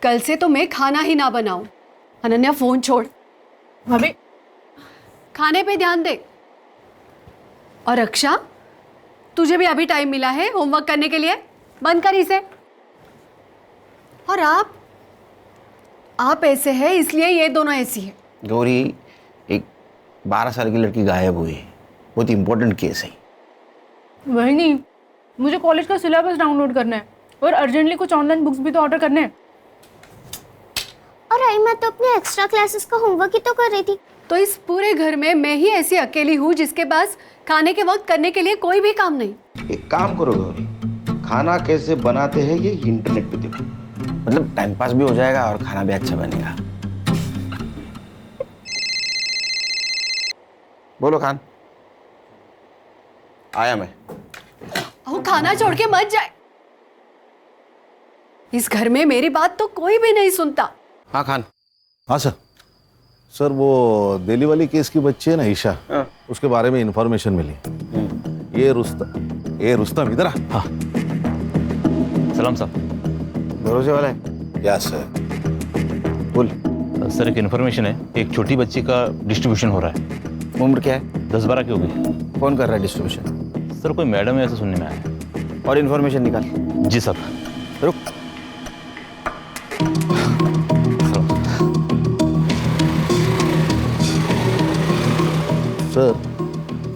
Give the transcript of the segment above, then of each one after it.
कल से तो मैं खाना ही ना बनाऊं। अनन्या फोन छोड़, भाभी खाने पे ध्यान दे। और रक्षा, तुझे भी अभी टाइम मिला है होमवर्क करने के लिए, बंद कर इसे। और आप ऐसे हैं इसलिए ये दोनों ऐसी है। गौरी, एक 12 साल की लड़की गायब हुई है, बहुत इंपॉर्टेंट केस है। वही नहीं, मुझे कॉलेज का सिलेबस डाउनलोड करना है और अर्जेंटली कुछ ऑनलाइन बुक्स भी तो ऑर्डर करने हैं। और आई मैं तो अपने एक्स्ट्रा क्लासेस का होमवर्क ही तो कर रही थी। तो इस पूरे घर में मैं ही ऐसी अकेली हूँ जिसके पास खाने के वक्त करने के लिए कोई भी काम नहीं। एक काम करो गौरी, खाना कैसे बनाते हैं ये इंटरनेट पे देखो, मतलब टाइम पास भी हो जाएगा और खाना भी अच्छा बनेगा। बोलो खान। आया मैं। वो खाना छोड़ के मत जाए। इस घर में मेरी बात तो कोई भी नहीं सुनता। हाँ खान। हाँ सर। सर वो दिल्ली वाली केस की बच्ची है ना ईशा, उसके बारे में इंफॉर्मेशन मिली। ये रुस्तम इधर आ। हाँ सलाम साहब। भरोसे वाला है? या सर। बोल। सर एक इन्फॉर्मेशन है, एक छोटी बच्ची का डिस्ट्रीब्यूशन हो रहा है। उम्र क्या है? 10-12 की होगी। कौन कर रहा है डिस्ट्रीब्यूशन? सर कोई मैडम है ऐसा सुनने में आया है। और इन्फॉर्मेशन निकाल। जी सर। रुक। सर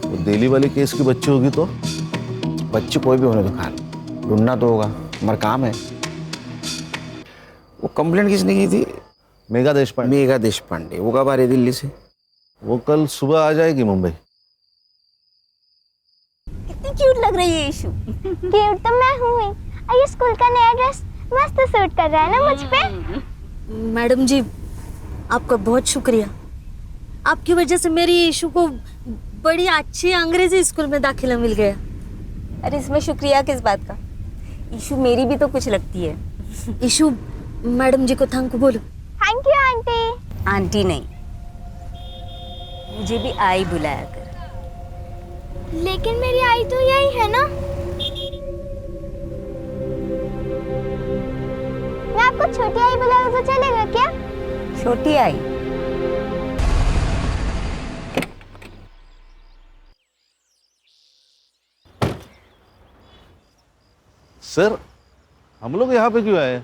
वो दिल्ली वाली केस की बच्ची होगी तो? बच्ची कोई भी होने दो खान, ढूंढना तो होगा, हमारा काम है। वो कंप्लेंट किसने की थी? मेघा देशपांडे। मेघा देशपांडे। वो कब आ रही है दिल्ली से? वो कल सुबह आ जाएगी मुंबई। कितनी क्यूट लग रही है ईशु। क्यूट तो मैं हूँ ही। और ये स्कूल का नया ड्रेस मस्त सूट कर रहा है ना मुझ पे। मैडम जी, आपका बहुत शुक्रिया। आपकी वजह से मेरी ईशु को बड़ी अच्छी अंग्रेजी स्कूल में दाखिला मिल गया। अरे इसमें शुक्रिया किस बात का? ईशु मेरी भी तो कुछ लगती है। ईशु, मैडम जी को थैंक यू बोलो। Thank you aunty. आंटी नहीं, मुझे भी आई बुलाया कर। लेकिन मेरी आई तो यही है ना। मैं आपको छोटी आई बुलाऊं तो चलेगा क्या? छोटी आई? सर हम लोग यहाँ पे क्यों आए?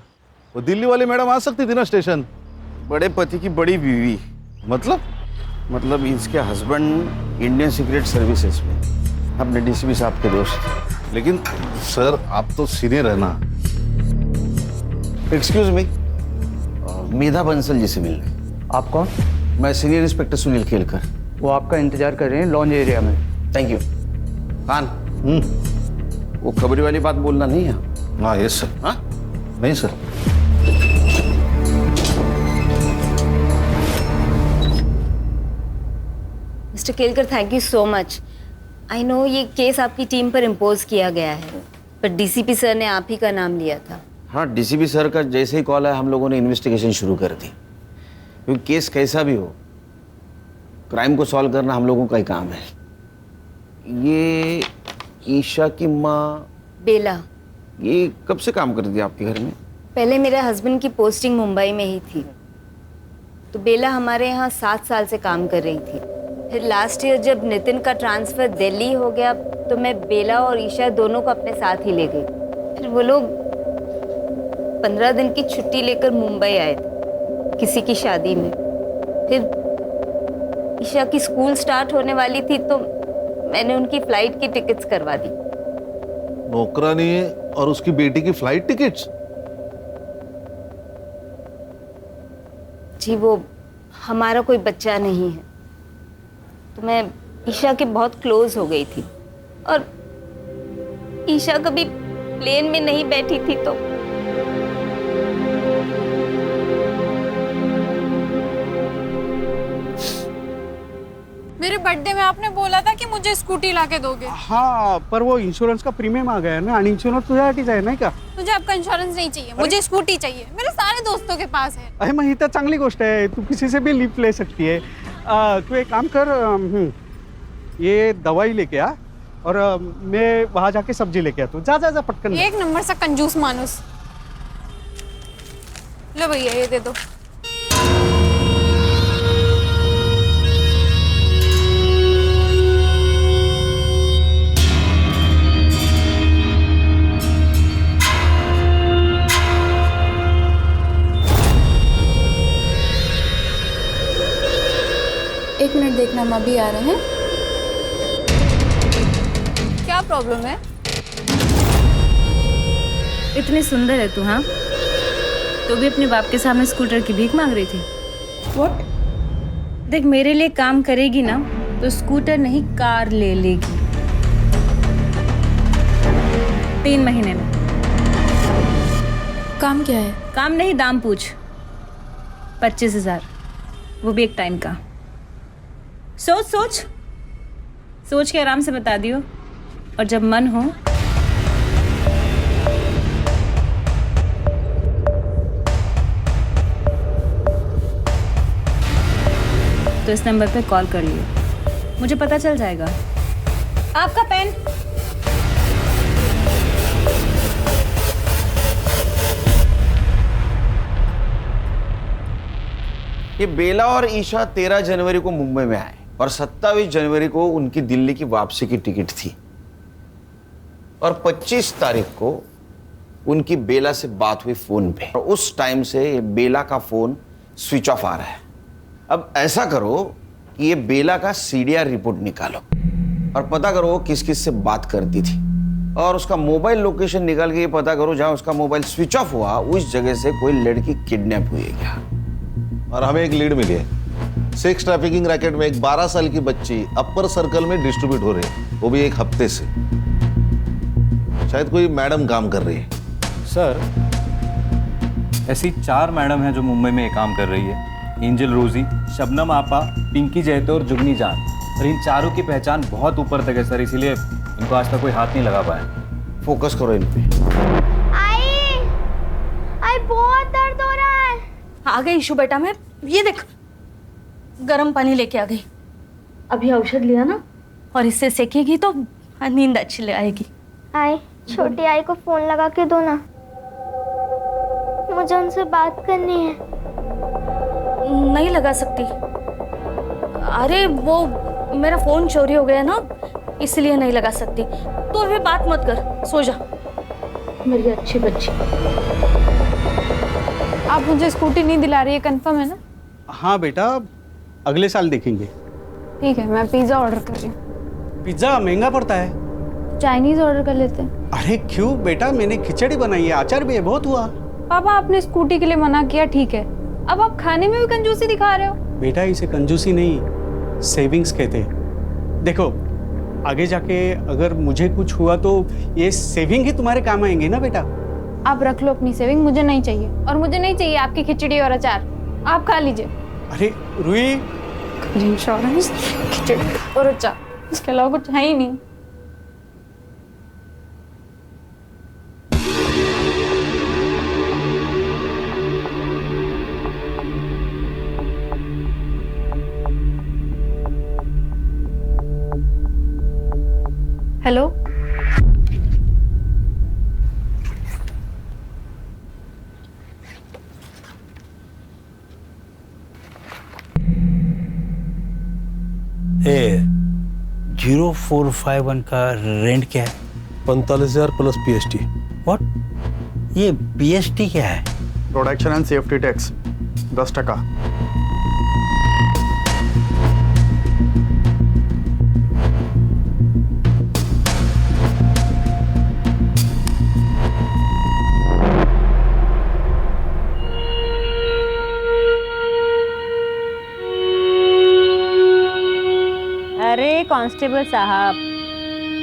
वो दिल्ली वाली मैडम आ सकती थी ना स्टेशन। बड़े पति की बड़ी बीवी। मतलब इसके हस्बैंड इंडियन सीक्रेट सर्विसेज में, अपने डीसीपी साहब के दोस्त। लेकिन सर आप तो सीनियर है ना। एक्सक्यूज मी, मेधा बंसल जी से मिलना। आप कौन? मैं सीनियर इंस्पेक्टर सुनील खेलकर। वो आपका इंतजार कर रहे हैं लॉन्ज एरिया में। Thank you. खान, वो खबरी वाली बात बोलना नहीं है। हाँ यस सर। हाँ नहीं sir. Mister Kelkar, thank you so much. I know ये केस आपकी टीम पर इम्पोज किया गया है, पर डीसीपी सर ने आप ही का नाम लिया था। हाँ, डीसीपी सर का जैसे ही कॉल है हम लोगों ने इन्वेस्टिगेशन शुरू कर दी, क्योंकि केस कैसा भी हो, क्राइम को सॉल्व करना हम लोगों का ही काम है। ये ईशा की माँ बेला, ये कब से काम करती थी आपके घर में? पहले मेरे हस्बैंड की पोस्टिंग मुंबई में ही थी, तो बेला हमारे यहाँ 7 साल से काम कर रही थी। फिर लास्ट ईयर जब नितिन का ट्रांसफ़र दिल्ली हो गया तो मैं बेला और ईशा दोनों को अपने साथ ही ले गई। फिर वो लोग 15 दिन की छुट्टी लेकर मुंबई आए थे किसी की शादी में। फिर ईशा की स्कूल स्टार्ट होने वाली थी तो मैंने उनकी फ़्लाइट की टिकट्स करवा दी। नौकरानी और उसकी बेटी की फ्लाइट टिकट्स? जी, वो हमारा कोई बच्चा नहीं है, तो मैं ईशा के बहुत क्लोज हो गई थी, और ईशा कभी प्लेन में नहीं बैठी थी तो मेरे बर्थडे में आपने बोला था की मुझे स्कूटी ला के दोगे. हाँ पर वो इंश्योरेंस का प्रीमियम आ गया ना आणि इंश्योरन्स तुझ्यासाठीच आहे नाही का. मुझे आपका इंश्योरेंस नहीं चाहिए, मुझे स्कूटी चाहिए. मेरे सारे दोस्तों के पास है. अरे मग ही तर चांगली गोष्ट आहे, तू किसी से भी लिफ्ट ले सकती है. तू एक काम कर, ये दवाई लेके आ और मैं वहाँ जाके सब्जी लेके आता हूँ. जा जा जा पटकन. एक नंबर सा कंजूस मानुस. लो भैया ये दे दो. एक मिनट देखना, हम अभी आ रहे हैं. क्या प्रॉब्लम है? इतनी सुंदर है तू, हाँ? तो भी अपने बाप के सामने स्कूटर की भीख मांग रही थी. व्हाट? देख, मेरे लिए काम करेगी ना तो स्कूटर नहीं कार ले लेगी 3 महीने में. काम क्या है? काम नहीं, दाम पूछ. 25,000, वो भी एक टाइम का. सोच सोच सोच के आराम से बता दियो, और जब मन हो तो इस नंबर पे कॉल कर लियो, मुझे पता चल जाएगा. आपका पेन. ये बेला और ईशा 13 जनवरी को मुंबई में आए और 27 जनवरी को उनकी दिल्ली की वापसी की टिकट थी और 25 तारीख को उनकी बेला से बात हुई फोन पे. और उस टाइम से ये बेला का फोन स्विच ऑफ आ रहा है. अब ऐसा करो कि ये बेला का सीडीआर रिपोर्ट निकालो और पता करो वो किस किस से बात करती थी, और उसका मोबाइल लोकेशन निकाल के ये पता करो जहां उसका मोबाइल स्विच ऑफ हुआ उस जगह से कोई लड़की किडनैप हुई है क्या. और हमें एक लीड मिली है. सेक्स ट्रैफिकिंग रैकेट में एक 12 साल की बच्ची अपर सर्कल में डिस्ट्रीब्यूट हो रही है, वो भी एक हफ्ते से. शायद कोई मैडम काम कर रही है. सर, ऐसी 4 मैडम हैं जो मुंबई में ये काम कर रही है. एंजल रोजी, शबनम आपा, पिंकी जैतो और जुगनी जान. और इन चारों की पहचान बहुत ऊपर तक है सर, इसीलिए इनको आज तक कोई हाथ नहीं लगा पाया. फोकस करो इन पे. आई बहुत दर्द हो रहा है. आ गई ईशु बेटा, मैं ये देख गर्म पानी लेके आ गई. अभी औषध लिया ना, और इससे सेकेगी तो नींद अच्छी ले आएगी. आई छोटी आई को फोन लगा के दो ना, मुझे उनसे बात करनी है. नहीं लगा सकती. अरे वो मेरा फोन चोरी हो गया ना, इसलिए नहीं लगा सकती. तो अभी बात मत कर, सो जा मेरी अच्छी बच्ची. आप मुझे स्कूटी नहीं दिला रही है, कंफर्म है ना? हाँ बेटा, अगले साल देखेंगे. ठीक है, मैं पिज्ज़ा ऑर्डर कर रही हूँ. पिज्जा महंगा पड़ता है. चाइनीज ऑर्डर कर लेते हैं. अरे क्यों बेटा, मैंने खिचड़ी बनाई है, अचार भी है, बहुत हुआ. पापा आपने स्कूटी के लिए मना किया, ठीक है. अब आप खाने में भी कंजूसी दिखा रहे हो. बेटा इसे कंजूसी नहीं, सेविंग्स कहते हैं. देखो आगे जाके अगर मुझे कुछ हुआ तो ये सेविंग ही तुम्हारे काम आएंगे ना बेटा. आप रख लो अपनी सेविंग, मुझे नहीं चाहिए. और मुझे नहीं चाहिए आपकी खिचड़ी और अचार, आप खा लीजिए. अरे रुई, इंश्योरेंस, खिचड़ी और अचार, इसके अलावा कुछ है ही नहीं. हेलो, ए 0451 का रेंट क्या है? 45,000 प्लस पीएसटी. व्हाट? ये पीएसटी क्या है? Production and safety tax 10%. अरे कांस्टेबल साहब,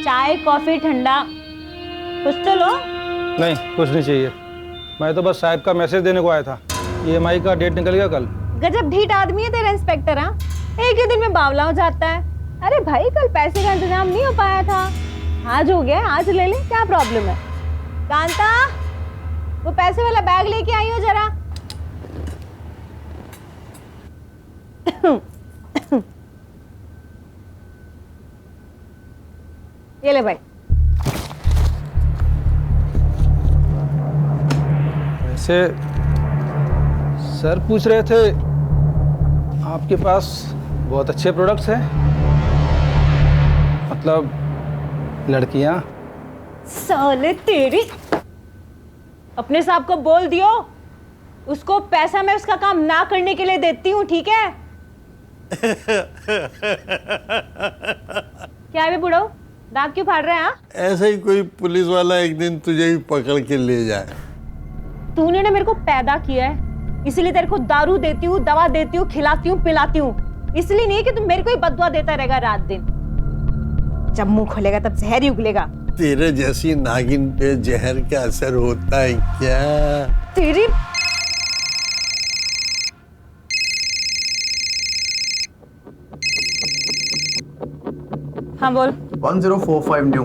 चाय कॉफी ठंडा कुछ तो लो. नहीं, कुछ नहीं चाहिए. मैं तो बस साहब का मैसेज देने को आया था. EMI का डेट निकल गया कल. गजब ढीठ आदमी है तेरा इंस्पेक्टर. हाँ, एक ही दिन में बावला हो जाता है। अरे भाई कल पैसे का इंतजाम नहीं हो पाया था, आज हो गया, आज ले ले, क्या प्रॉब्लम है। कांता, वो पैसे वाला बैग लेके आई हो जरा। ये ले भाई। वैसे सर पूछ रहे थे आपके पास बहुत अच्छे प्रोडक्ट्स हैं, मतलब लड़कियां। साले तेरी, अपने साहब को बोल दियो, उसको पैसा मैं उसका काम ना करने के लिए देती हूँ, ठीक है। क्या है बे बुढ़ो, दांत क्यों फाड़ रहे हैं? ऐसे ही कोई पुलिस वाला एक दिन तुझे भी पकड़ के ले जाए। तूने ना मेरे को पैदा किया है, इसलिए तेरे को दारू देती हूँ, दवा देती हूँ, खिलाती हूँ, पिलाती हूँ, इसलिए नहीं कि तू मेरे को ही बददुआ देता रहेगा रात दिन। जब मुंह खोलेगा तब जहर ही उगलेगा। तेरे जैसी नागिन पे जहर का असर होता है क्या? तेरी हाँ बोल। 1045 न्यू,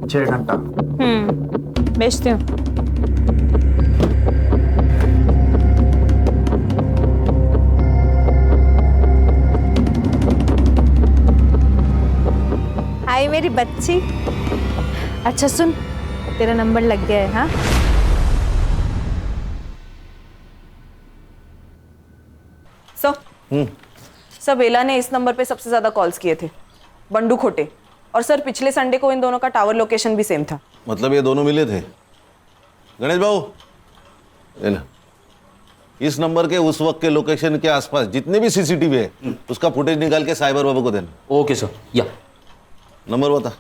6 घंटा। बेचती हूँ। हाय मेरी बच्ची। अच्छा सुन, तेरा नंबर लग गया है। हाँ सर बेला ने इस नंबर पे सबसे ज्यादा कॉल्स किए थे, बंडू खोटे, और सर पिछले संडे को इन दोनों का टावर लोकेशन भी सेम था। मतलब ये दोनों मिले थे? गणेश बाबू, ये लो। इस नंबर के उस वक्त के लोकेशन के आसपास जितने भी सीसीटीवी है उसका फुटेज निकाल के साइबर बाबू को देना। Okay sir. या नंबर बता।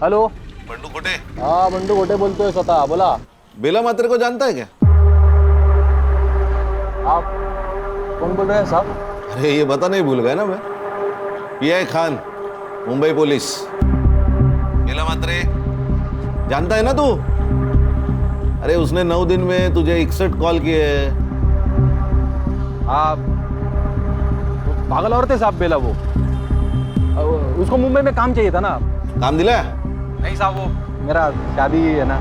हेलो, बंडू कोटे। हाँ बंडू कोटे बोलते हो स्वतः, बोला। बेला मात्रे को जानता है क्या? आप कौन बोल रहे हैं साहब? अरे ये बता नहीं भूल गया ना मैं, पीआई खान, मुंबई पुलिस। बेला मात्रे जानता है ना तू? अरे उसने 9 दिन में तुझे 61 कॉल किए। आप पागल औरत है साहब बेला, वो उसको मुंबई में काम चाहिए था ना। काम दिला? नहीं साहब, वो मेरा शादी है ना।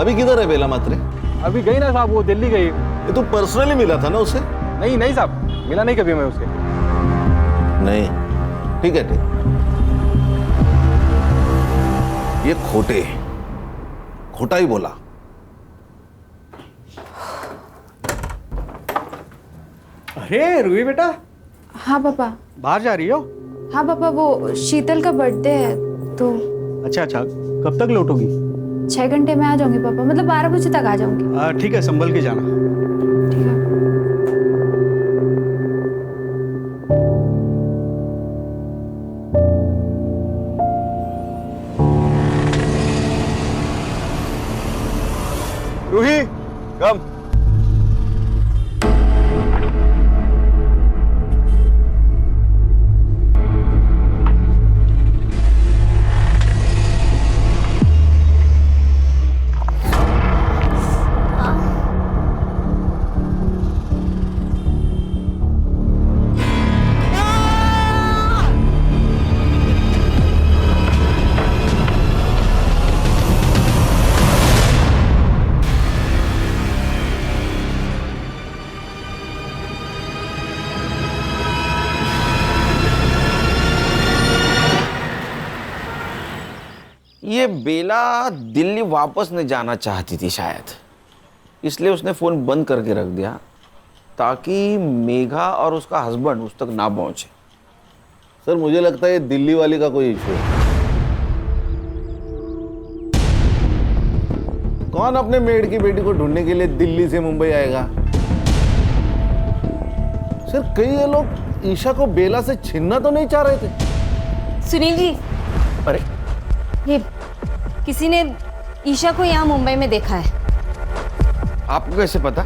अभी किधर है बेला मात्रे? अभी गई ना साहब, वो दिल्ली गई। ये तू पर्सनली मिला था ना उससे? नहीं नहीं साहब, मिला नहीं कभी मैं उससे। नहीं, ठीक है, ठीक। ये खोटा ही बोला। अरे रूही बेटा। हाँ पापा। बाहर जा रही हो? हाँ पापा, वो शीतल का बर्थडे है तो। अच्छा, कब तक लौटोगी? 6 घंटे में आ जाऊंगी पापा, मतलब 12 बजे तक आ जाऊंगी। ठीक है, संभल के जाना। ठीक है। रूही, कम। ये बेला दिल्ली वापस नहीं जाना चाहती थी शायद, इसलिए उसने फ़ोन बंद करके रख दिया ताकि मेघा और उसका हस्बैंड उस तक ना पहुंचे। सर मुझे लगता है ये दिल्ली वाली का कोई इशू है। कौन अपने मेड की बेटी को ढूंढने के लिए दिल्ली से मुंबई आएगा? सर कई ये लोग ईशा को बेला से छीनना तो नहीं चाह रहे थे? सुनील जी, अरे ये किसी ने ईशा को यहाँ मुंबई में देखा है। आपको कैसे पता?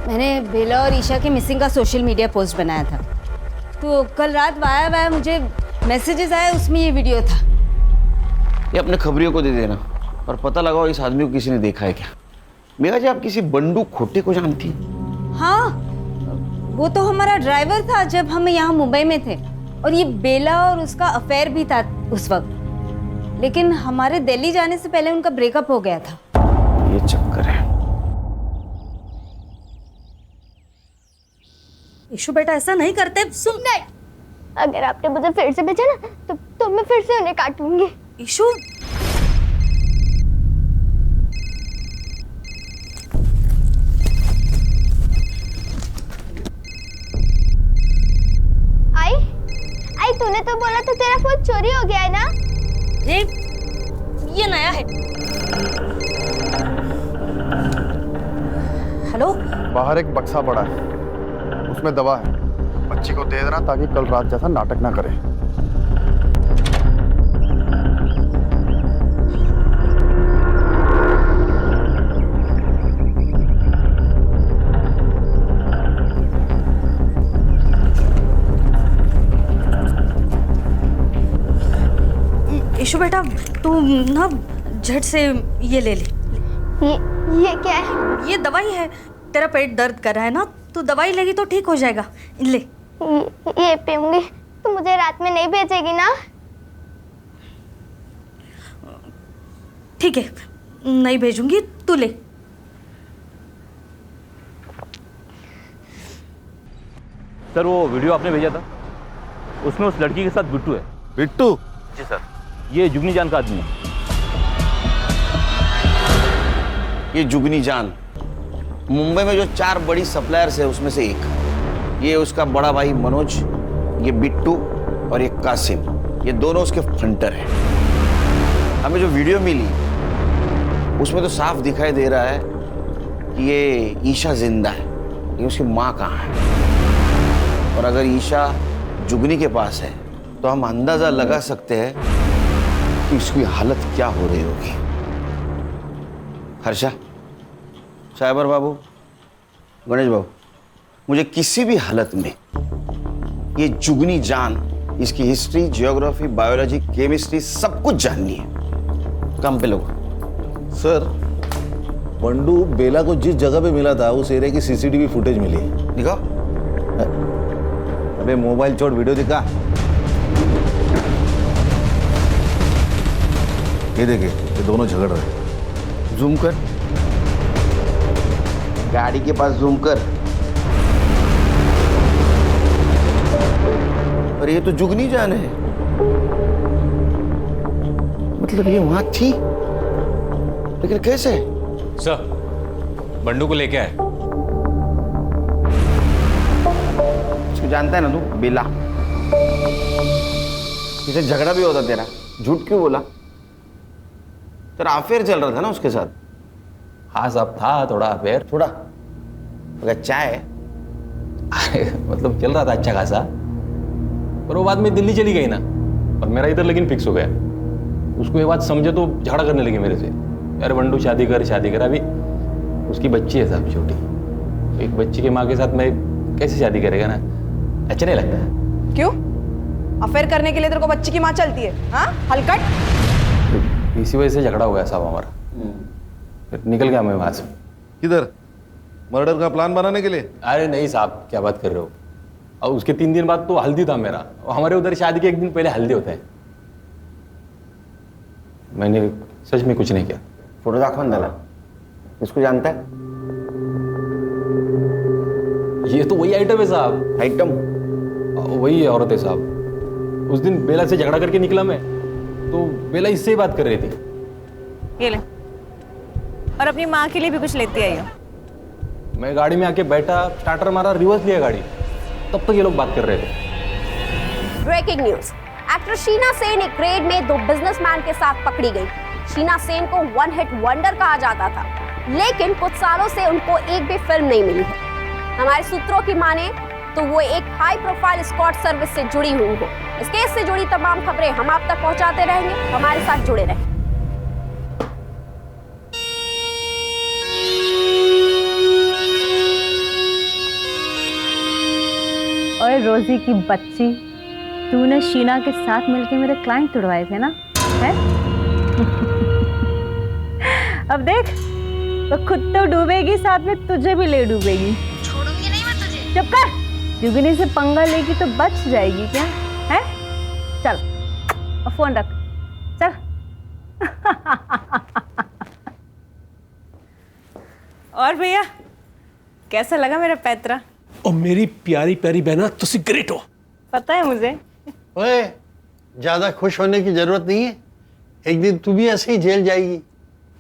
मैंने बेला और ईशा के मिसिंग का सोशल मीडिया पोस्ट बनाया था, तो कल रात वाया मुझे मैसेजेस आए, उसमें ये वीडियो था। ये अपने खबरियों को दे देना, और पता लगाओ इस आदमी को किसी ने देखा है क्या। मेघा जी, आप किसी बंडू खोटे को जानती हैं? हाँ, वो तो हमारा ड्राइवर था जब हम यहाँ मुंबई में थे, और ये बेला और उसका अफेयर भी था उस वक्त, लेकिन हमारे दिल्ली जाने से पहले उनका ब्रेकअप हो गया था। ये चक्कर है। ईशु बेटा ऐसा नहीं करते, सुन। नहीं, अगर आपने मुझे फिर से भेजा ना तो मैं फिर से उन्हें काटूंगी। ईशु, आई तूने तो बोला था तेरा फोन चोरी हो गया है ना? ये नया है। हेलो, बाहर एक बक्सा पड़ा है, उसमें दवा है, बच्ची को दे देना ताकि कल रात जैसा नाटक ना करे। ईशु बेटा तू ना झट से ये ले ले। ये क्या है? ये दवाई है, तेरा पेट दर्द कर रहा है ना, तू दवाई लेगी तो ठीक हो जाएगा, ले। ये पीऊंगी तो मुझे रात में नहीं भेजेगी ना? ठीक है, नहीं भेजूंगी, तू ले। सर वो वीडियो आपने भेजा था, उसमें उस लड़की के साथ बिट्टू है। बिट्टू? जी सर, ये जुगनी जान का आदमी है। ये जुगनी जान मुंबई में जो 4 बड़ी सप्लायर्स है उसमें से एक। ये उसका बड़ा भाई मनोज, ये बिट्टू और ये कासिम, ये दोनों उसके फंटर हैं। हमें जो वीडियो मिली उसमें तो साफ दिखाई दे रहा है कि ये ईशा जिंदा है, लेकिन उसकी माँ कहाँ है। और अगर ईशा जुगनी के पास है तो हम अंदाजा लगा सकते हैं कि उसकी हालत क्या हो रही होगी। हर्षा, साइबर बाबू, गणेश बाबू, मुझे किसी भी हालत में ये जुगनी जान, इसकी हिस्ट्री, जियोग्राफी, बायोलॉजी, केमिस्ट्री सब कुछ जाननी है। काम पे लोग। सर, बंडू बेला को जिस जगह पे मिला था उस एरिया की सीसीटीवी फुटेज मिली है। दिखाओ। अबे मोबाइल छोड़, वीडियो दिखा। ये देखे, ये दोनों झगड़ रहे हैं। जूम कर, गाड़ी के पास जूम कर। और ये तो जुगनी जान है, मतलब ये वहां थी, लेकिन कैसे? सर, बंडू को लेके आए। इसको जानता है ना तू, बेला। इसे झगड़ा भी होता तेरा, झूठ क्यों बोला? तेरा अफेयर चल रहा था ना उसके साथ? हाँ साहब, था थोड़ा अफेयर। थोड़ा? अगर चाय मतलब चल रहा था अच्छा खासा, पर वो बाद में दिल्ली चली गई ना, और मेरा इधर लेकिन फिक्स हो गया। उसको ये बात समझे तो झगड़ा करने लगी मेरे से, यार बंडू शादी कर शादी कर। अभी उसकी बच्ची है साहब, छोटी। तो एक बच्ची की माँ के साथ मैं कैसे शादी करेगा ना, अच्छा नहीं लगता है। क्यों? अफेयर करने के लिए तेरे को बच्ची की माँ चलती है? हाँ, हलकट। इसी वजह से झगड़ा हो गया साहब हमारा, फिर निकल गया मैं वहां से। किधर? मर्डर का प्लान बनाने के लिए? अरे नहीं साहब, क्या बात कर रहे हो। और उसके 3 दिन बाद तो हल्दी था मेरा, और हमारे उधर शादी के 1 दिन पहले हल्दी होता है। मैंने सच में कुछ नहीं किया। फोटो दाखवन दाला, इसको जानता है? ये तो वही आइटम है साहब। आइटम? वही है, औरत है साहब। उस दिन बेला से झगड़ा करके निकला मैं, तो बेला इससे ही बात कर रही थी। ये ले, और अपनी माँ के लिए भी कुछ लेती आई हो। मैं गाड़ी में आके बैठा, स्टार्टर मारा, रिवर्स लिया गाड़ी, तब तक ये लोग बात कर रहे थे। Breaking news, actor Sheena Sen एक रेड में 2 बिजनेसमैन के साथ पकड़ी गई। शीना सेन को 1 हिट वंडर कहा जाता था, लेकिन कुछ सालों से उनको एक भी फिल्म नहीं मिली है। हमारे सूत्रों की माने तो वो एक हाई प्रोफाइल स्क्वाड सर्विस से जुड़ी हुई हो। इस केस से जुड़ी तमाम खबरें हम आप तक पहुंचाते रहेंगे, हमारे साथ जुड़े रहें। और रोजी की बच्ची, तूने शीना के साथ मिलके मेरे क्लाइंट तुड़वाए थे ना? है? अब देख, तो खुद तो डूबेगी, साथ में तुझे भी ले डूबेगी। छोड़ूंगी नहीं मैं तुझे। चुप कर, जुगनी से पंगा लेगी तो बच जाएगी क्या है? चल और फोन रख, चल। और भैया कैसा लगा मेरा पैतरा? और मेरी प्यारी प्यारी बहना तुसी ग्रेट हो। पता है मुझे। ओए, ज्यादा खुश होने की जरूरत नहीं है, एक दिन तू भी ऐसे ही जेल जाएगी।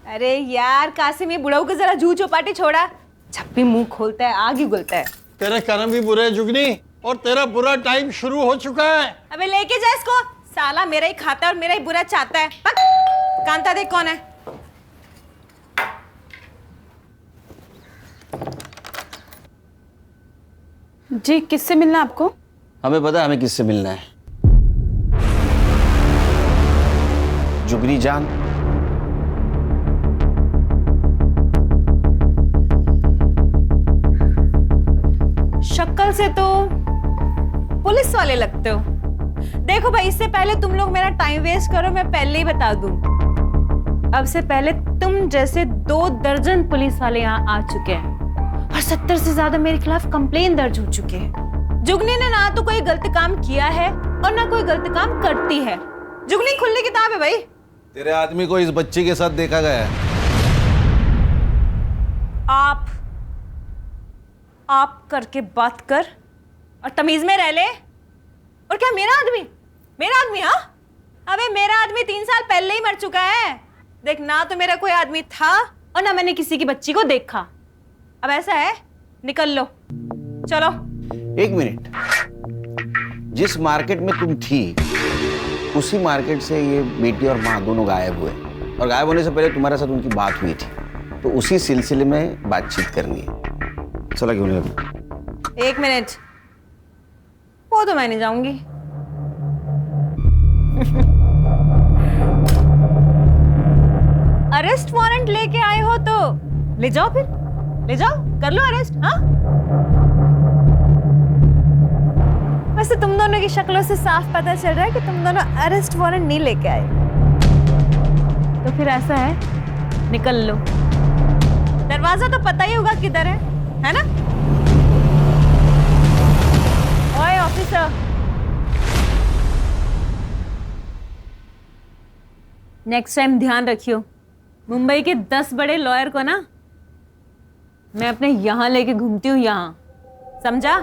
अरे यार कासिम, ये बुढ़ाऊ को जरा जू चौपाटी छोड़ा, जब भी मुंह खोलता है आग ही उगलता है। तेरे कर्म भी बुरे हैं जुगनी, और तेरा बुरा टाइम शुरू हो चुका है। अबे लेके जा इसको, साला मेरा ही खाता है और मेरा ही बुरा चाहता है। पक, कांता देख कौन है। जी, किससे मिलना आपको? हमें पता है हमें किससे मिलना है। जुगनी जान। शक्ल से तो पुलिस वाले लगते हो। देखो भाई, इससे पहले तुम लोग मेरा टाइम वेस्ट करो, मैं पहले ही बता दूं, अब से पहले तुम जैसे 2 दर्जन पुलिस वाले यहाँ आ चुके हैं और 70 से ज्यादा मेरे खिलाफ कंप्लेन दर्ज हो चुके हैं। जुगनी ने ना तो कोई गलत काम किया है और ना कोई गलत काम करती है। जुगनी खुली किताब है भाई। तेरे आदमी को इस बच्चे के साथ देखा गया है। आप करके बात कर और तमीज में रह ले। और क्या मेरा आदमी? हाँ, अबे मेरा आदमी 3 साल पहले ही मर चुका है। देख, ना तो मेरा कोई आदमी था और ना मैंने किसी की बच्ची को देखा। अब ऐसा है, निकल लो, चलो। 1 मिनट, जिस मार्केट में तुम थी उसी मार्केट से ये बेटी और माँ दोनों गायब हुए, और गायब होने से पहले तुम्हारे साथ उनकी बात हुई थी, तो उसी सिलसिले में बातचीत करनी है। चला क्यों नहीं लगा? 1 मिनट, वो तो मैं नहीं जाऊंगी। अरेस्ट वारंट लेके आए हो तो ले जाओ, फिर ले जाओ, कर लो अरेस्ट। हाँ, वैसे तुम दोनों की शक्लों से साफ पता चल रहा है कि तुम दोनों अरेस्ट वारंट नहीं लेके आए। तो फिर ऐसा है, निकल लो। दरवाजा तो पता ही होगा किधर है ना? ओए ऑफिसर, नेक्स्ट टाइम ध्यान रखियो, मुंबई के 10 बड़े लॉयर को ना मैं अपने यहां लेके घूमती हूँ, यहां, समझा?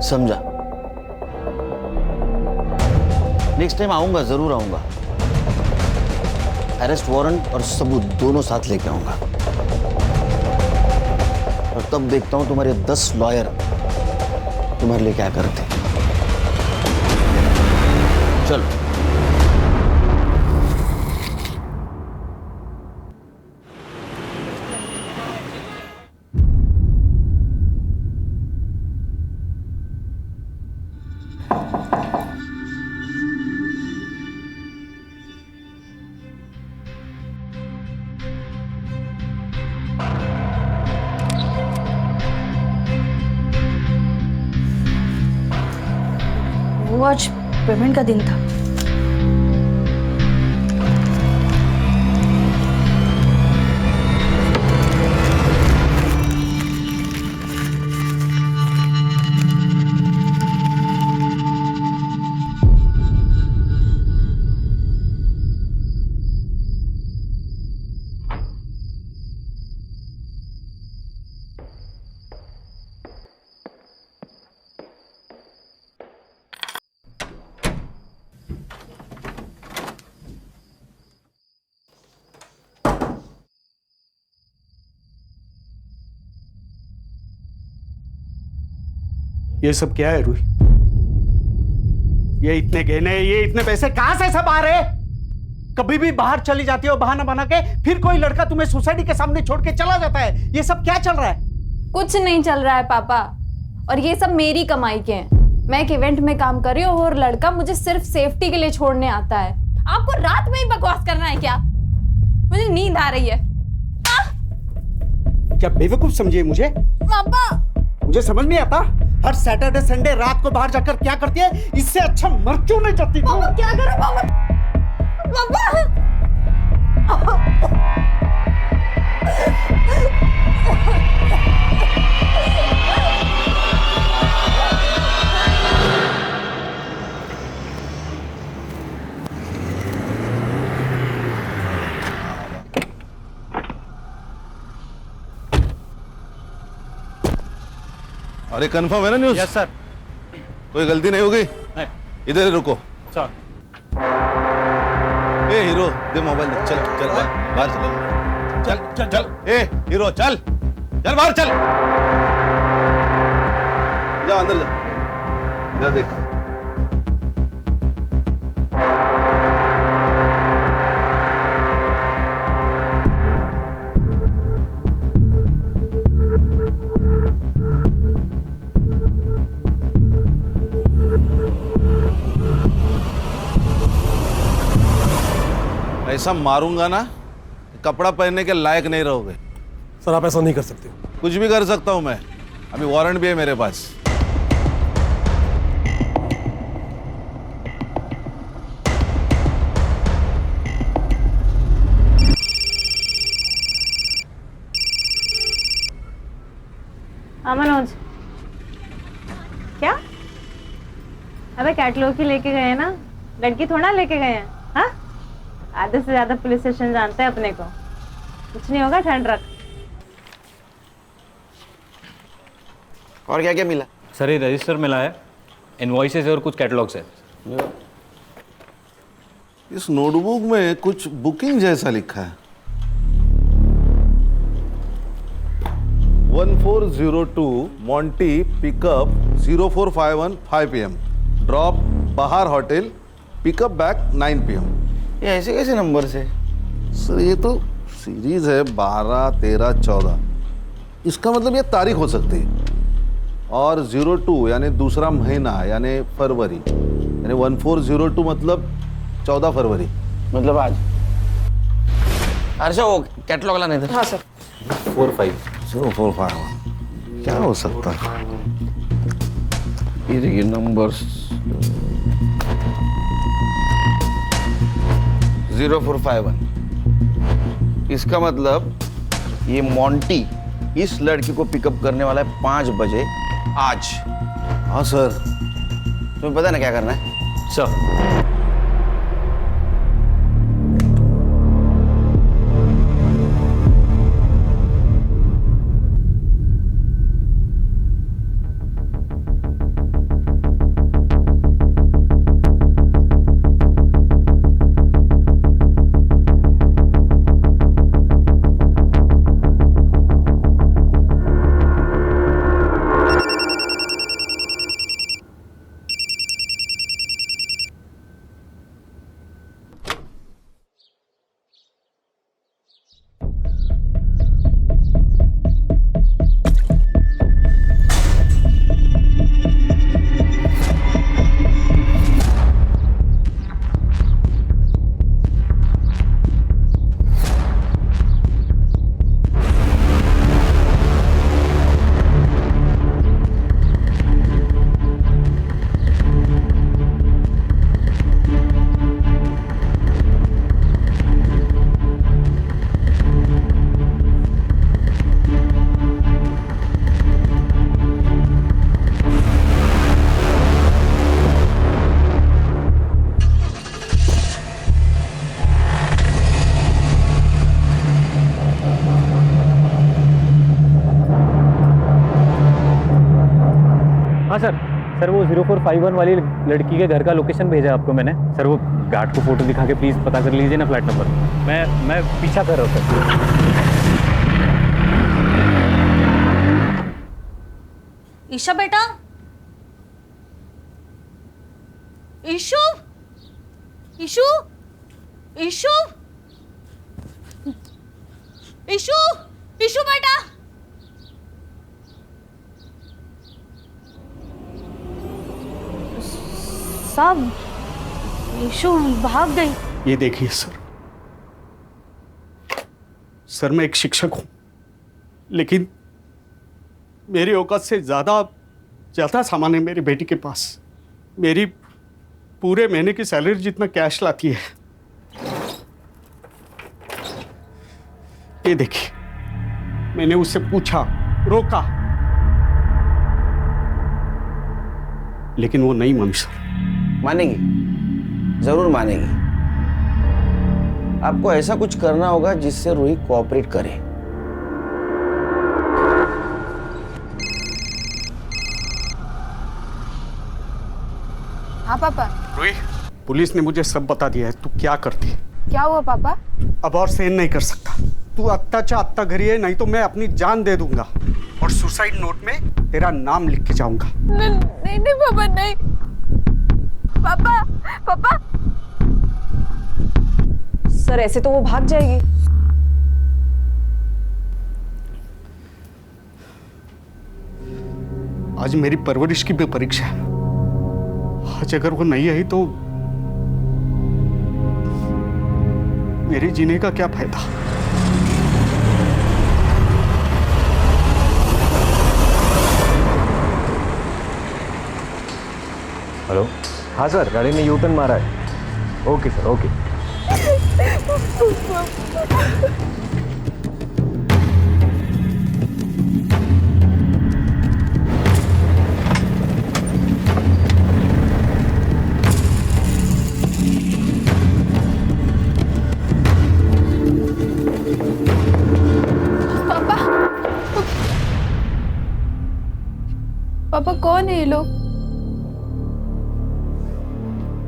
समझा। नेक्स्ट टाइम आऊंगा, जरूर आऊंगा। अरेस्ट वारंट और सबूत दोनों साथ लेके आऊंगा, और तब देखता हूं तुम्हारे 10 लॉयर तुम्हारे लिए क्या करते। चलो। वो आज पेमेंट का दिन था। ये सब क्या है रूही? ये इतने गहने, ये इतने पैसे कहां से सब आ रहे? कभी भी बाहर चली जाती हो बहाना बना के, फिर कोई लड़का तुम्हें सोसाइटी के सामने छोड़ के चला जाता है। ये सब क्या चल रहा है? कुछ नहीं चल रहा है पापा, और ये सब मेरी कमाई के हैं। मैं एक इवेंट में काम कर रही हूँ और लड़का मुझे सिर्फ सेफ्टी के लिए छोड़ने आता है। आपको रात में ही बकवास करना है क्या? मुझे नींद आ रही है। क्या बेवकूफ समझिए मुझे? पापा, मुझे समझ नहीं आता, हर सैटरडे संडे रात को बाहर जाकर क्या करती है? इससे अच्छा मर क्यों नहीं जाती? पापा क्या करो पापा? पापा अरे कंफर्म है ना न्यूज़? Yes sir. कोई गलती नहीं होगी? नहीं। इधर ही रुको। सर। ए हीरो दे मोबाइल दे। चल चल बाहर चल चल चल चल। ए हीरो चल चल बाहर चल। जा अंदर जा। इधर देख। ऐसा मारूंगा ना, कपड़ा पहनने के लायक नहीं रहोगे। सर आप ऐसा नहीं कर सकते। कुछ भी कर सकता हूं मैं, अभी वारंट भी है मेरे पास। मनोज, क्या? अबे कैटलॉग ही लेके गए हैं ना, लड़की थोड़ा लेके गए हैं। हाँ, आधे से ज्यादा पुलिस स्टेशन जानते हैं अपने को। कुछ नहीं होगा, ठंड रख। और क्या क्या मिला? सर ये रजिस्टर मिला है, इनवॉइसेस और कुछ कैटलॉग्स है। इस नोटबुक में कुछ बुकिंग जैसा लिखा है। 1402 मॉन्टी पिकअप 0451 5 PM ड्रॉप बाहर होटल पिकअप बैक 9 PM। ये ऐसे कैसे नंबर से? सर ये तो सीरीज है 12, 13, 14। इसका मतलब ये तारीख हो सकती है। और 02 यानी दूसरा महीना यानी फरवरी, यानी 1402 मतलब 14 फरवरी, मतलब आज। हर्षा वो कैटलॉग लाने थे। हाँ सर। 0451 क्या हो सकता है? ये नंबर्स 0451। इसका मतलब ये मॉन्टी इस लड़की को पिकअप करने वाला है 5 बजे आज। हाँ सर। तुम्हें पता है ना क्या करना है? सर सर वो 0451 वाली लड़की के घर का लोकेशन भेजा आपको मैंने। सर वो गार्ड को फोटो दिखा के प्लीज़ पता कर लीजिए ना फ्लैट नंबर। मैं पीछा कर रहा हूँ सर। ईशा बेटा, ईशु, ईशु, ईशु, ईशु, ईशु बेटा। साहब, ईशु भाग गई। ये देखिए सर मैं एक शिक्षक हूं, लेकिन मेरी औकात से ज्यादा सामान है मेरी बेटी के पास। मेरी पूरे महीने की सैलरी जितना कैश लाती है। ये देखिए, मैंने उससे पूछा, रोका, लेकिन वो नहीं मानी सर। मानेगी, जरूर मानेगी। आपको ऐसा कुछ करना होगा जिससे रूही कोऑपरेट करे। हाँ पापा। रूही, पुलिस ने मुझे सब बता दिया है, तू क्या करती है। क्या हुआ पापा? अब और सहन नहीं कर सकता। तू अत्ता अत्ता घरी है, नहीं तो मैं अपनी जान दे दूंगा और सुसाइड नोट में तेरा नाम लिख के जाऊंगा। नहीं नहीं पापा, नहीं। पापा पापा। सर ऐसे तो वो भाग जाएगी। आज मेरी परवरिश की भी परीक्षा है। आज अगर वो नहीं आई तो मेरे जीने का क्या फायदा। हेलो। हाँ सर, गाड़ी ने यू टर्न मारा है। Okay sir, okay. पापा कौन है ये लोग?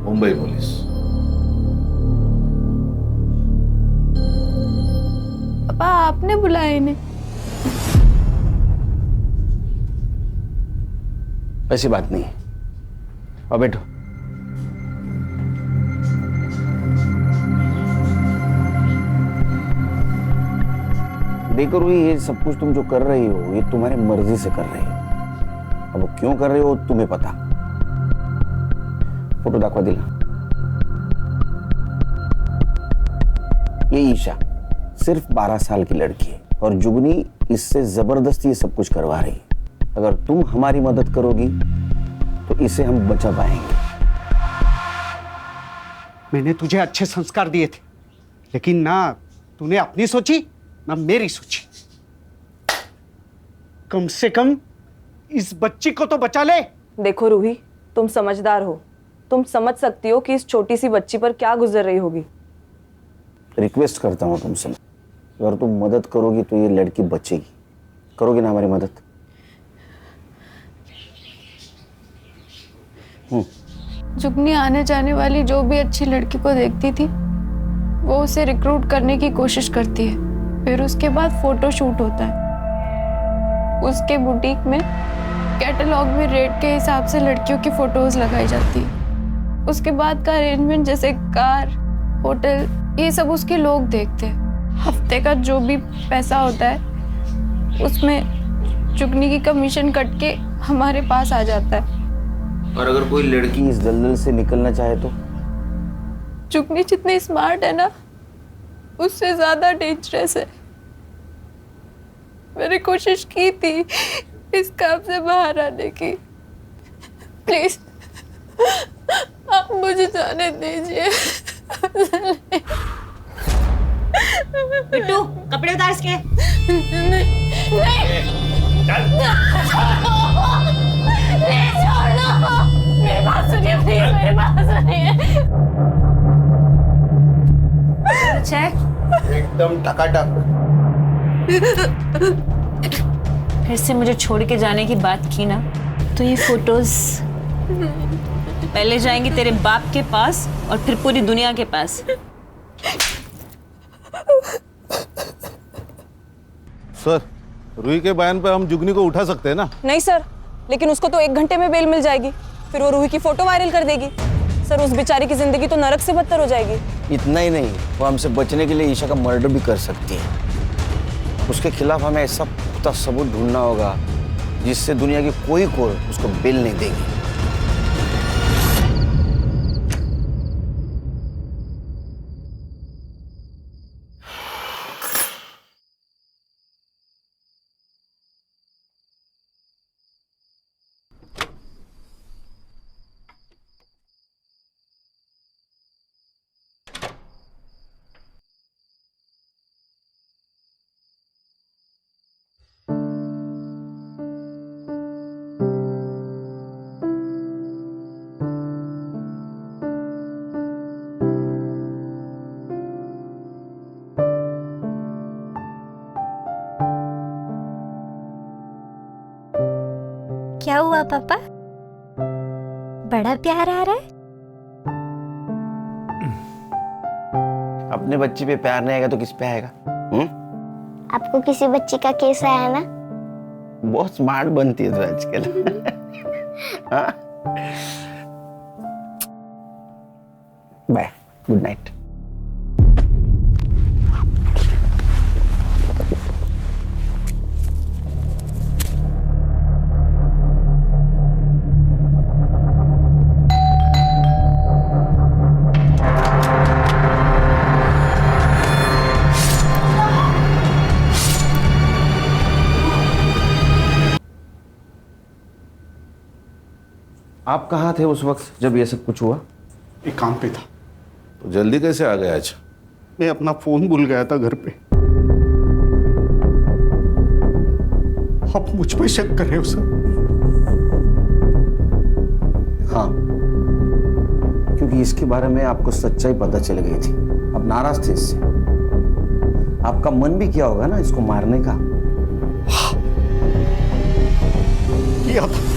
मुंबई पुलिस। पापा आपने बुलाया इन्हें? ऐसी बात नहीं है। और बैठो। देखो रूही, ये सब कुछ तुम जो कर रही हो ये तुम्हारी मर्जी से कर रही हो। अब वो क्यों कर रहे हो तुम्हें पता। फोटो दाखवा दिला। ये ईशा सिर्फ 12 साल की लड़की है और जुगनी इससे जबरदस्ती ये सब कुछ करवा रही है। अगर तुम हमारी मदद करोगी तो इसे हम बचा पाएंगे। मैंने तुझे अच्छे संस्कार दिए थे, लेकिन ना तूने अपनी सोची ना मेरी सोची। कम से कम इस बच्ची को तो बचा ले। देखो रूही, तुम समझदार हो, तुम समझ सकती हो कि इस छोटी सी बच्ची पर क्या गुजर रही होगी। रिक्वेस्ट करता हूं तुमसे, अगर तुम मदद करोगी तो ये लड़की बचेगी। करोगी ना हमारी मदद? जुगनी आने जाने वाली जो भी अच्छी लड़की को देखती थी वो उसे रिक्रूट करने की कोशिश करती है। फिर उसके बाद फोटो शूट होता है। उसके बुटीक में कैटलॉग में रेट के हिसाब से लड़कियों की फोटोज लगाई जाती है। उसके बाद का अरेंजमेंट जैसे कार, होटल, ये सब उसके लोग देखते हैं। हफ्ते का जो भी पैसा होता है उसमें जुगनी की कमीशन कट के हमारे पास आ जाता है। और अगर कोई लड़की इस दलदल से निकलना चाहे तो? जुगनी जितनी स्मार्ट है ना उससे ज्यादा डेंजरस है। मैंने कोशिश की थी इस काम से बाहर आने की। प्लीज आप मुझे जाने दीजिए। बिट्टू, कपड़े उतार इसके। प्लीज छोड़ दो। मेरी बात सुनिए, प्लीज मेरी बात सुनिए। चेक एकदम टकाटक। फिर से मुझे छोड़ के जाने की बात की ना तो ये फोटोज पहले जाएंगी तेरे बाप के पास और फिर पूरी दुनिया के पास। सर, रूही के बयान पे हम जुगनी को उठा सकते हैं ना? नहीं सर, लेकिन उसको तो 1 घंटे में बेल मिल जाएगी। फिर वो रूही की फोटो वायरल कर देगी। सर, उस बेचारी की जिंदगी तो नरक से बदतर हो जाएगी। इतना ही नहीं, वो हमसे बचने के लिए ईशा का मर्डर भी कर सकती है। उसके खिलाफ हमें ऐसा पुख्ता सबूत ढूंढना होगा जिससे दुनिया की कोई कोर्ट उसको बेल नहीं देगी। क्या हुआ पापा? बड़ा प्यार आ रहा है? अपने बच्चे पे प्यार नहीं आएगा तो किस पे आएगा? आपको किसी बच्ची का केस आया ना? बहुत स्मार्ट बनती है तो आजकल। हाँ? Bye, good night. आप कहाँ थे उस वक्त जब ये सब कुछ हुआ? एक काम पे था। तो जल्दी कैसे आ गए आज? मैं अपना फोन भूल गया था घर पे। आप मुझ पे शक कर रहे हो सर? हाँ, क्योंकि इसके बारे में आपको सच्चाई पता चल गई थी। अब नाराज थे इससे। आपका मन भी किया होगा ना इसको मारने का। किया था।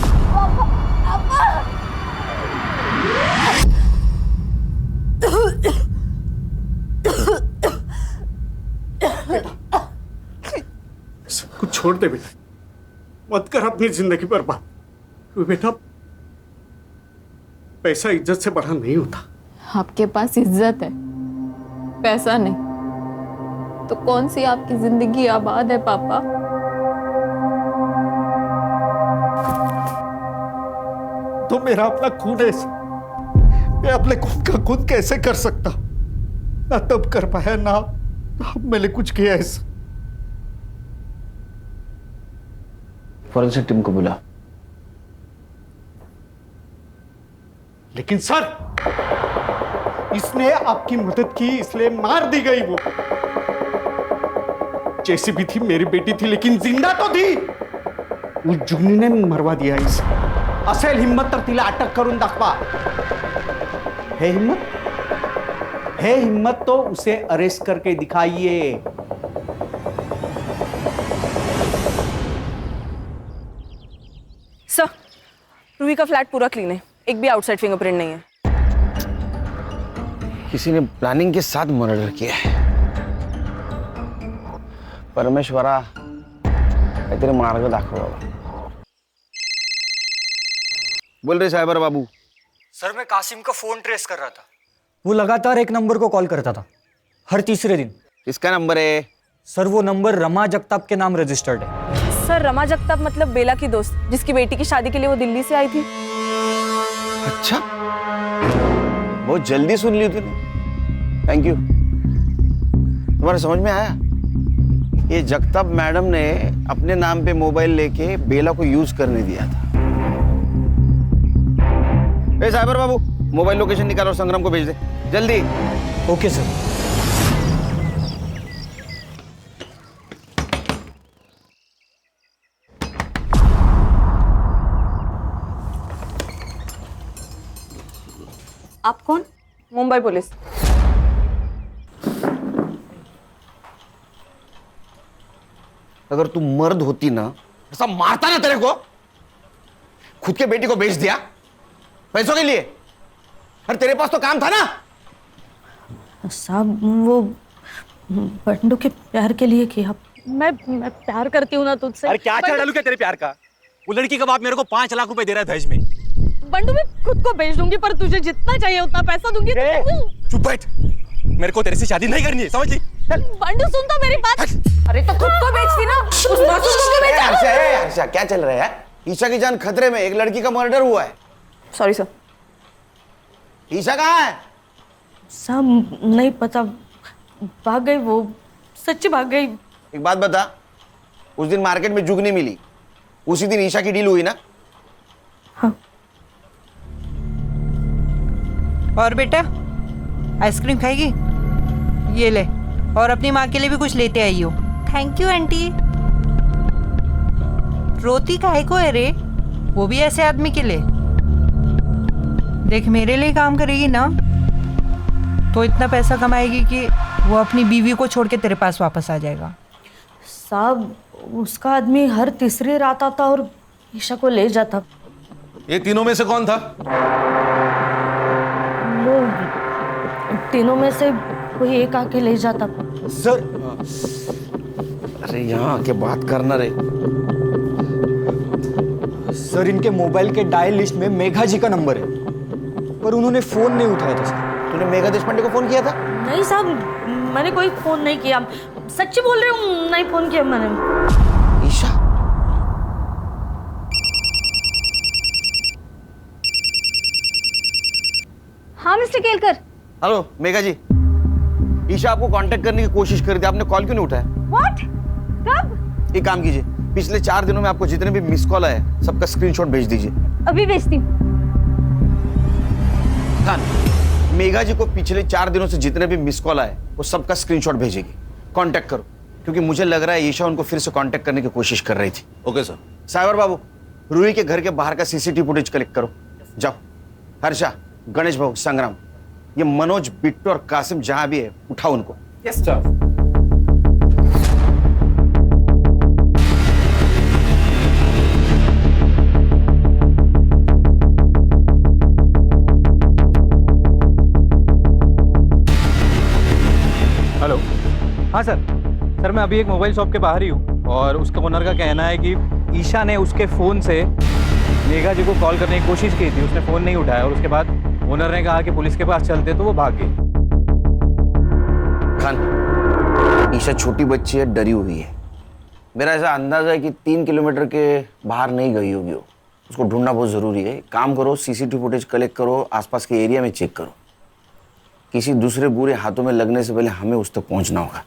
सब कुछ छोड़ दे बेटा, मत कर अपनी जिंदगी बर्बाद। क्यों बेटा, पैसा इज्जत से बड़ा नहीं होता। आपके पास इज्जत है, पैसा नहीं, तो कौन सी आपकी जिंदगी आबाद है पापा? तो मेरा अपना खून है, मैं अपने खून का खुद कैसे कर सकता? ना तब कर पाया ना अब मैंने कुछ किया ऐसा। फॉरेंसिक टीम को बुला। लेकिन सर, इसने आपकी मदद की इसलिए मार दी गई। वो जैसी भी थी मेरी बेटी थी, लेकिन जिंदा तो थी। उस जुगनी ने मरवा दिया इसे। असेल हिम्मत तर तिला अटक करून दाखवा। है हिम्मत? है हिम्मत तो उसे अरेस्ट करके दिखाइए। सर, रूही का फ्लैट पूरा क्लीन है, एक भी आउटसाइड फिंगरप्रिंट नहीं है। किसी ने प्लानिंग के साथ मर्डर किया है। परमेश्वरा, काहीतरी मार्ग दाखव बाबा। बोल रहे साइबर बाबू। सर, मैं कासिम का फोन ट्रेस कर रहा था। वो लगातार एक नंबर को कॉल करता था, हर तीसरे दिन। किसका नंबर है? सर, वो नंबर रमा जगताप के नाम रजिस्टर्ड है। सर, रमा जगताप मतलब बेला की दोस्त, जिसकी बेटी की शादी के लिए वो दिल्ली से आई थी। अच्छा, बहुत जल्दी सुन ली तूने। Thank you. तुम्हारे समझ में आया? ये जगताप मैडम ने अपने नाम पे मोबाइल लेके बेला को यूज करने दिया था। ए साइबर बाबू, मोबाइल लोकेशन निकाल और संग्राम को भेज दे जल्दी। Okay sir. आप कौन? मुंबई पुलिस। अगर तू मर्द होती ना, ऐसा मारता ना तेरे को। खुद के बेटी को बेच दिया पैसों के लिए। अरे तेरे पास तो काम था ना। साहब, वो बंडू के प्यार के लिए किया। मैं प्यार करती हूँ ना तुझसे। अरे क्या डालू क्या तेरे प्यार का? वो लड़की का बाप मेरे को 5 लाख रुपए दे रहा है दहेज में। बंडू, मैं खुद को बेच दूंगी, पर तुझे जितना चाहिए उतना पैसा दूंगी। चुप बैठ, मेरे को तेरे से शादी नहीं करनी है, समझ ली? बंडू, सुन तो मेरी बात। अरे तो खुद को बेचती ना, उस मासूम को क्यों बेचा? हर्षा, क्या चल रहा है? ईशा की जान खतरे में, एक लड़की का मर्डर हुआ है। Sorry sir. ईशा कहाँ है? साहब, नहीं पता, भाग गई वो, सच्ची भाग गई। एक बात बता, उस दिन मार्केट में जुगनी मिली, उसी दिन ईशा की डील हुई ना? हाँ। और बेटा, आइसक्रीम खाएगी? ये ले, और अपनी माँ के लिए भी कुछ लेते आई हो। Thank you aunty. रोती काहे को है रे? वो भी ऐसे आदमी के लिए। देख, मेरे लिए काम करेगी ना तो इतना पैसा कमाएगी कि वो अपनी बीवी को छोड़ के तेरे पास वापस आ जाएगा। साहब, उसका आदमी हर तीसरी रात आता और ईशा को ले जाता। ये तीनों में से कौन था? वो तीनों में से कोई एक आके ले जाता। सर अरे यहाँ आके बात करना रे। सर इनके मोबाइल के डायल लिस्ट में मेघा जी का नंबर है, पर उन्होंने फोन नहीं उठाया था सर। तूने मेघा देशपांडे को फोन किया था? नहीं साहब, मैंने कोई फोन नहीं किया। सच्ची बोल रही हूँ, नहीं फोन किया मैंने। ईशा, हाँ मिस्टर केलकर। हेलो मेघा जी, ईशा आपको कांटेक्ट करने की कोशिश कर रही थी, आपने कॉल क्यों नहीं उठाया? व्हाट? कब? एक काम कीजिए, पिछले 4 दिनों में आपको जितने भी मिस कॉल आए सबका स्क्रीनशॉट भेज दीजिए। अभी भेजती हूँ। खान, मेघा जी को पिछले 4 दिनों से जितने भी मिस कॉल आए वो सबका स्क्रीनशॉट भेजेगी। कांटेक्ट करो, क्योंकि मुझे लग रहा है ईशा उनको फिर से कांटेक्ट करने की कोशिश कर रही थी। Okay sir. साइबर बाबू, रूही के घर के बाहर का सीसीटीवी फुटेज कलेक्ट करो। जाओ। हर्षा, गणेश भाऊ, संग्राम, ये मनोज, बिट्टू और कासिम जहां भी है उठाओ उनको। Yes sir. हेलो। हाँ सर मैं अभी एक मोबाइल शॉप के बाहर ही हूँ और उसका ओनर का कहना है कि ईशा ने उसके फ़ोन से मेघा जी को कॉल करने की कोशिश की थी, उसने फ़ोन नहीं उठाया और उसके बाद ओनर ने कहा कि पुलिस के पास चलते तो वो भाग गई। खान, ईशा छोटी बच्ची है, डरी हुई है। मेरा ऐसा अंदाजा है कि 3 किलोमीटर के बाहर नहीं गई होगी वो। उसको ढूंढना बहुत ज़रूरी है। काम करो, सीसीटीवी फुटेज कलेक्ट करो, आसपास के एरिया में चेक करो। किसी दूसरे बुरे हाथों में लगने से पहले हमें उस तक पहुंचना होगा।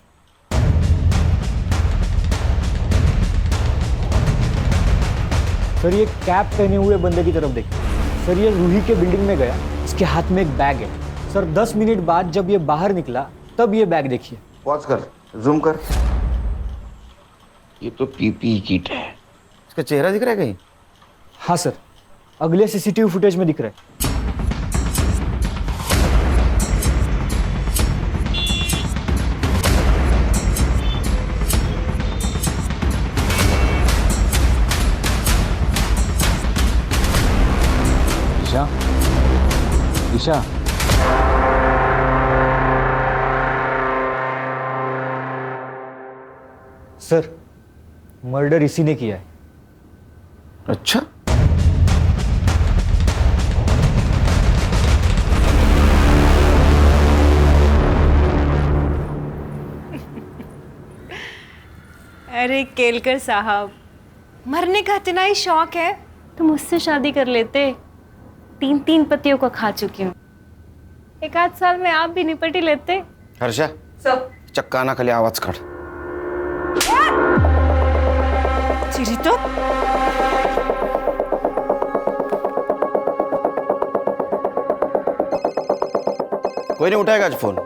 सर ये कैप पहने हुए बंदे की तरफ देखिए। सर ये रूही के बिल्डिंग में गया, इसके हाथ में एक बैग है। सर 10 मिनट बाद जब ये बाहर निकला तब ये बैग देखिए। पॉज कर, जूम कर। ये तो पीपीई किट है। इसका चेहरा दिख रहा है कहीं? हाँ सर, अगले सीसीटीवी फुटेज में दिख रहा है। ईशा, सर मर्डर इसी ने किया है। अच्छा, अरे केलकर साहब, मरने का इतना ही शौक है तो मुझसे शादी कर लेते। 3 पतियों को खा चुकी हूँ, 1 साल में आप भी निपट ही लेते। हर्षा, चक्का ना खाली आवाज काढ। चिरी तो कोई नहीं उठाएगा आज फोन।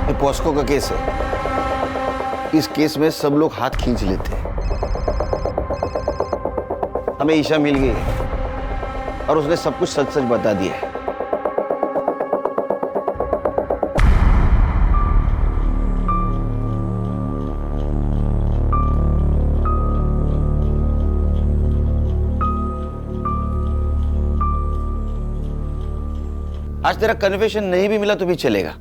ये पॉस्को का केस है। इस केस में सब लोग हाथ खींच लेते हैं। हमें ईशा मिल गई है और उसने सब कुछ सच सच बता दिया है। आज तेरा कन्फेशन नहीं भी मिला तो भी चलेगा,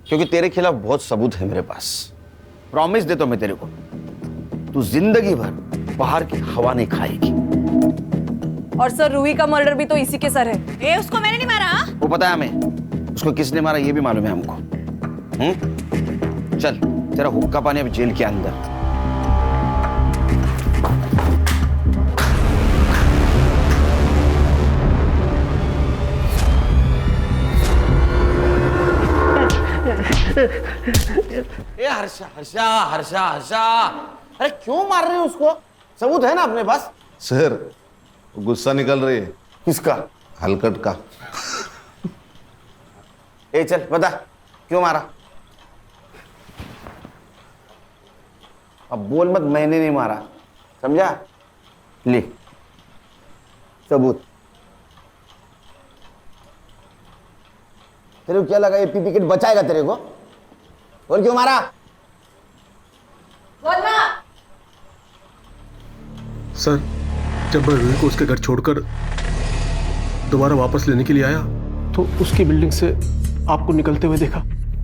क्योंकि तेरे खिलाफ बहुत सबूत है मेरे पास। प्रॉमिस देता हूं मैं तेरे को, तू जिंदगी भर बाहर की हवा नहीं खाएगी। और सर रूही का मर्डर भी तो इसी के सर है। ए, उसको मैंने नहीं मारा। वो पता है हमें, उसको किसने मारा ये भी मालूम है हमको। चल, तेरा हुक्का पानी अब जेल के अंदर। ए हर्षा हर्षा हर्षा हर्षा, अरे क्यों मार रहे हो उसको? सबूत है ना अपने पास। सर गुस्सा निकल रही है। किसका? हलकट का। ए चल बता, क्यों मारा? अब बोल मत मैंने नहीं मारा, समझा? ले सबूत। तेरे को क्या लगा ये पीपी किट बचाएगा तेरे को? बोल क्यों मारा? बोलना। सर, जब मैं रूही को उसके घर छोड़कर दोबारा वापस लेने के लिए आया तो उसकी बिल्डिंग से आपको निकलते हुए देखा।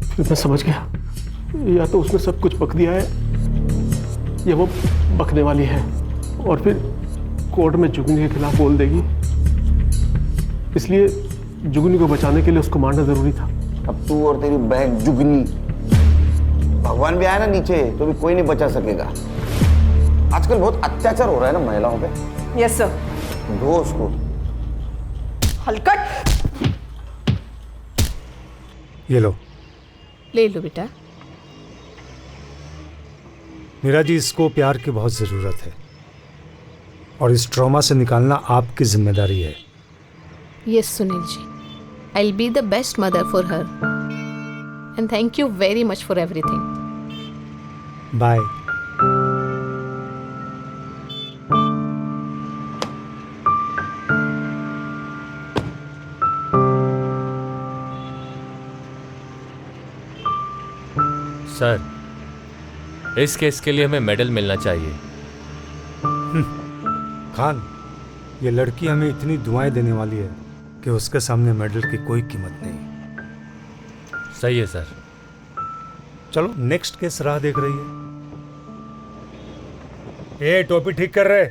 फिर मैं समझ गया या तो उसने सब कुछ बक दिया है या वो बकने वाली है और फिर कोर्ट में जुगनी के खिलाफ बोल देगी। इसलिए जुगनी को बचाने के लिए उसको मारना जरूरी था। अब तू और तेरी बहन जुगनी, भगवान भी आया ना नीचे तो भी कोई नहीं बचा सकेगा। आजकल बहुत अत्याचार हो रहा है ना महिलाओं पे। Yes sir. धो उसको। हलकट। ये लो। ले लो बेटा। मीरा जी, इसको प्यार की बहुत ज़रूरत है और इस ट्रॉमा से निकालना आपकी जिम्मेदारी है। Yes Sunil ji, I will be the best mother for her and thank you very much for everything. Bye. Sir, इस केस के लिए हमें मेडल मिलना चाहिए। खान, ये लड़की हमें इतनी दुआएं देने वाली है कि उसके सामने मेडल की कोई कीमत नहीं। सही है सर। चलो नेक्स्ट केस राह देख रही है। ए, टोपी ठीक कर रहे।